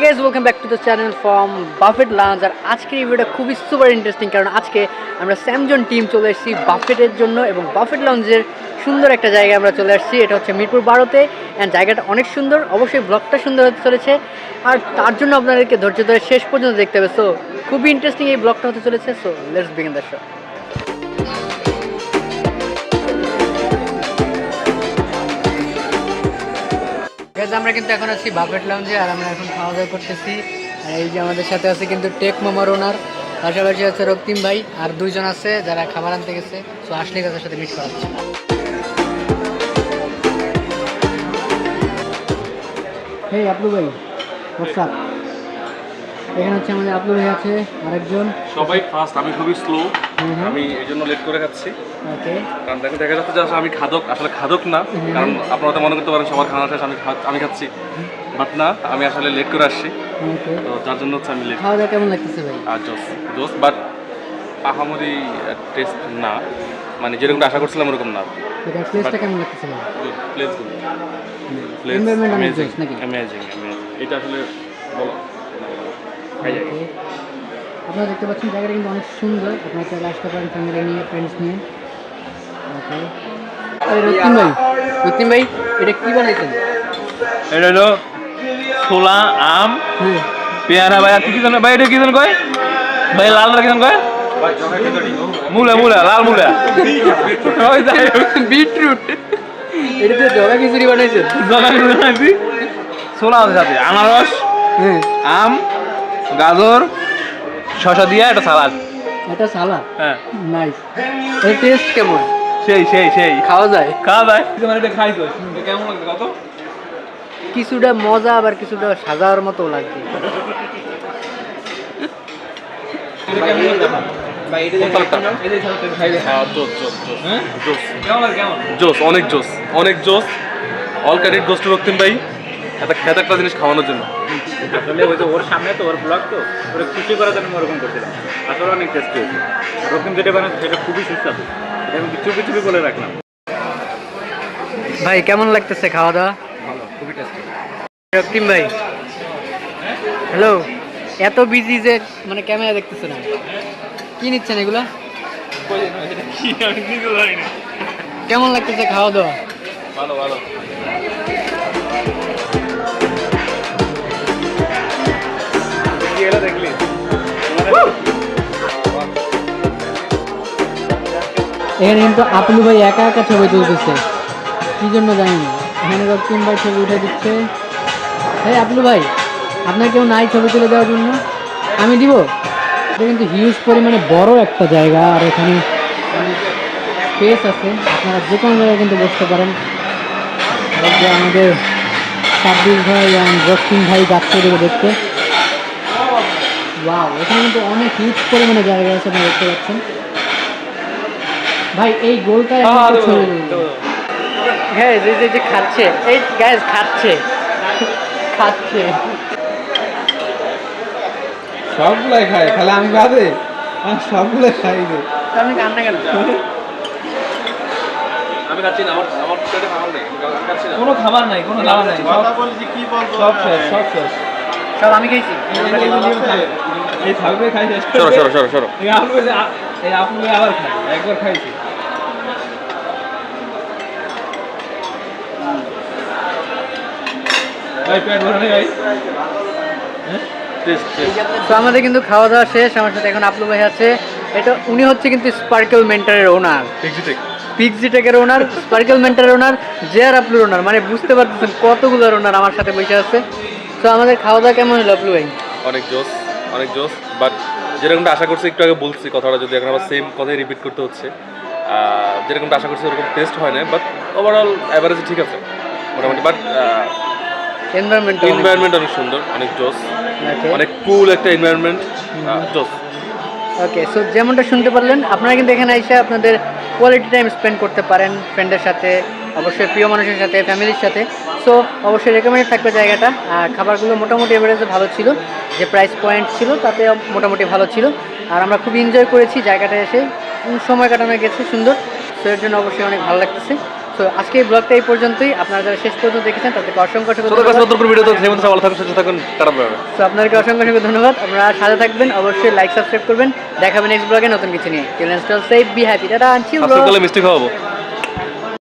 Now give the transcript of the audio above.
Hey guys, welcome back to the channel from Buffett Lounge আর আজকের এই ভিডিওটা খুবই সুপার ইন্টারেস্টিং কারণ আজকে আমরা স্যামজন টিম চলে এসেছি বাফেটের জন্য এবং বাফেট লাউঞ্জের সুন্দর একটা জায়গায় আমরা চলে আসছি। এটা হচ্ছে মিরপুর 12-তে অ্যান্ড জায়গাটা অনেক সুন্দর, অবশ্যই ব্লগটা সুন্দর হতে চলেছে আর তার জন্য আপনাদেরকে ধৈর্য ধরে শেষ পর্যন্ত দেখতে হবে। সো খুবই ইন্টারেস্টিং এই ব্লগটা হতে চলেছে। So let's begin the show. আমরা কিন্তু এখন আছি বাফেট লাউঞ্জে আর আমরা এখন খাওয়া দাওয়া করতেছি। আর এই যে আমাদের সাথে আছে কিন্তু টেক মোমার ওনার, পাশাপাশি আছে রক্তিম ভাই আর দুইজন আছে যারা খাবার আনতে গেছে। সো আসলে তাদের সাথে মিট করা হচ্ছে। হেই আপলু ভাই, হোয়াটসঅ্যাপ। এখানে হচ্ছে আমাদের আপলু ভাই আছে আরেকজন। সবাই ফাস্ট, আমি খুবই স্লো, আমি এই জন্য লেট করে খাচ্ছি। ওকে, কারণ দেখা যাচ্ছে যে আমি খাদক, আসলে খাদক না। কারণ আপনারা তো মনে করতে পারেন সবার খাওয়া শেষ আমি খাচ্ছি, বাট না, আমি আসলে লেট করে আসছি। তো যার জন্য হচ্ছে আমি লেট। খাওয়া দাওয়া কেমন লাগতেছে ভাই? আর জোস বাট আহামরি টেস্ট না, মানে যেরকম আশা করছিলাম ওরকম না। এটা প্লেসটা কেমন লাগতেছে ভাই? প্লেস গুড, এনভায়রনমেন্ট অনেক জোস নাকি? অ্যামেজিং। এটা আসলে বলো আপনারা দেখতে পাচ্ছেন জায়গাটা কিন্তু অনেক সুন্দর। আপনারা চাইলে আসতে পারেন ফ্যামিলি নিয়ে, ফ্রেন্ডস নিয়ে। ওকে, আরে রক্তিম ভাই এটা কি বানাইছেন? এটা হলো ছোলা, আম, পেয়ারা। ভাই আর কি কি ভাই? এটা কি জন কয় ভাই? লালটা কি জন কয়? মূলা, লাল মূলা, বিটরুট। এটা তো জগা খিচুড়ি বানাইছেন? জগা খিচুড়ি বানাইছি। ছোলা আছে সাথে, আনারস, আম, গাজর, শসা দিয়ে একটা সালাদ। এটা সালাদ? হ্যাঁ, নাইস। এর টেস্ট কেমন? সেই খাওয়া যায়? মানে এটা খাই তো কেমন লাগছে কত? কিছুটা মজা আবার কিছুটা সাজার মতো লাগছে। অনেক জোস। অল ক্রেডিট গোস টু রক্তিম ভাই একটা জিনিস খাওয়ানোর জন্য। আসলে ওই যে ওর সামনে তো ওর ব্লগ তো ওরা খুশি করার জন্য ওরকম করছিলাম। আসলে অনেক টেস্টি হয়েছে। রক্তিম যেটা বানাচ্ছে সেটা খুবই সুস্বাদু। এটা আমি কিছু বলে রাখলাম। ভাই কেমন লাগতেছে খাওয়া দাওয়া? ভালো, খুবই টেস্টি। রক্তিম ভাই হ্যালো, এত বিজি যে মানে ক্যামেরা দেখতেছে না, কি নিচ্ছেন এগুলা? কেমন লাগতেছে খাওয়া দাওয়া? ভালো। দেখলি এখানে কিন্তু আপলু ভাই একা ছবি তুলতেছে, কি জন্য জানি না। এখানে রক্তিম ভাই ছবি উঠে দিচ্ছে। হ্যাঁ আপলু ভাই, আপনার কেউ নাই ছবি তুলে দেওয়ার জন্য? আমি দিব। এটা কিন্তু হিউজ পরিমাণে বড় একটা জায়গা আর এখানে স্পেস আছে, আপনারা যে কোনো জায়গায় কিন্তু বসতে পারেন। আমাদের 26 ভাই আর রক্তিম ভাই যাচ্ছে দেখতে। ওয়াও, এখানে কিন্তু অনেক হিউজ পরিমাণে জায়গা আছে, আপনারা দেখতে পাচ্ছেন। ভাই এই গোলটা হ্যাঁ যে খাচ্ছে, এই গ্যাস খাচ্ছে সবগুলাই খায়, খালি আমি বাদে সবগুলাই খাই রে। আপনি কান্না কেন? আমি খাচ্ছি না, আমার পেটে খাবার নেই, আমি খাচ্ছি না। কোনো খাবার নাই, কোনো দাওয়া নাই, সব শেষ। সব আমি খাইছি। এই থাকবে খাই শেষ। সরো। এই আপনি আবার খাই, একবার খাইছি। ভাই পেট ভরা নেই ভাই। তো আমাদের কিন্তু খাওয়া দাওয়া শেষ। আমার সাথে এখন আপলু ভাই আছে। এটা উনি হচ্ছে কিন্তু স্পার্কেল মেন্টারের ওনার, পিক্সিটেকের ওনার, স্পার্কেল মেন্টারের ওনার, জেআর আপলুর ওনার। মানে বুঝতে পারতেছেন কতগুলোর ওনার আমার সাথে বসে আছে। তো আমাদের খাওয়া দাওয়া কেমন হলো আপলু ভাই? অনেক জোস বাট যেরকমটা আশা করছি, একটু আগে বলছি কথাটা, যদি এখন আবার সেম কথাই রিপিট করতে হচ্ছে। যেরকমটা আশা করছি ওরকম টেস্ট হয় না, বাট ওভারঅল অ্যাভারেজ ঠিক আছে মোটামুটি। বাট এনভায়রনমেন্ট অনেক সুন্দর, অনেক জোস, অনেক কুল একটা এনভায়রনমেন্ট, জোস। ওকে, সো যেমনটা শুনতে পারলেন, আপনারা কিন্তু এখানে এসে আপনাদের কোয়ালিটি টাইম স্পেন্ড করতে পারেন ফ্রেন্ডের সাথে, অবশ্যই প্রিয় মানুষের সাথে, ফ্যামিলির সাথে। সো অবশ্যই রেকমেন্ড থাকবে জায়গাটা। আর খাবারগুলো মোটামুটি এভারেজে ভালো ছিল, যে প্রাইস পয়েন্ট ছিল তাতে মোটামুটি ভালো ছিল। আর আমরা খুব এনজয় করেছি জায়গাটা এসে, সময় কাটানো গেছে সুন্দর। সো এর জন্য অবশ্যই অনেক ভালো লাগতেছে। সো তো আজকে এই ব্লগটা এই পর্যন্তই। আপনারা যারা শেষ পর্যন্ত দেখেছেন তাদেরকে অসংখ্য অসংখ্য ছোট কাছে ধন্যবাদ। নতুন ভিডিও তো সেই মতো ভালো থাকুন, সুস্থ থাকুন, টাটা বাই বাই। তো আপনাদেরকে অসংখ্য অসংখ্য ধন্যবাদ। আপনারা সাথে থাকবেন, অবশ্যই লাইক সাবস্ক্রাইব করবেন। দেখাবেন নেক্সট ব্লগে নতুন কিছু নিয়ে। Till next time, save be happy, tata, আনছি আজকে মিষ্টি খাওয়াবো।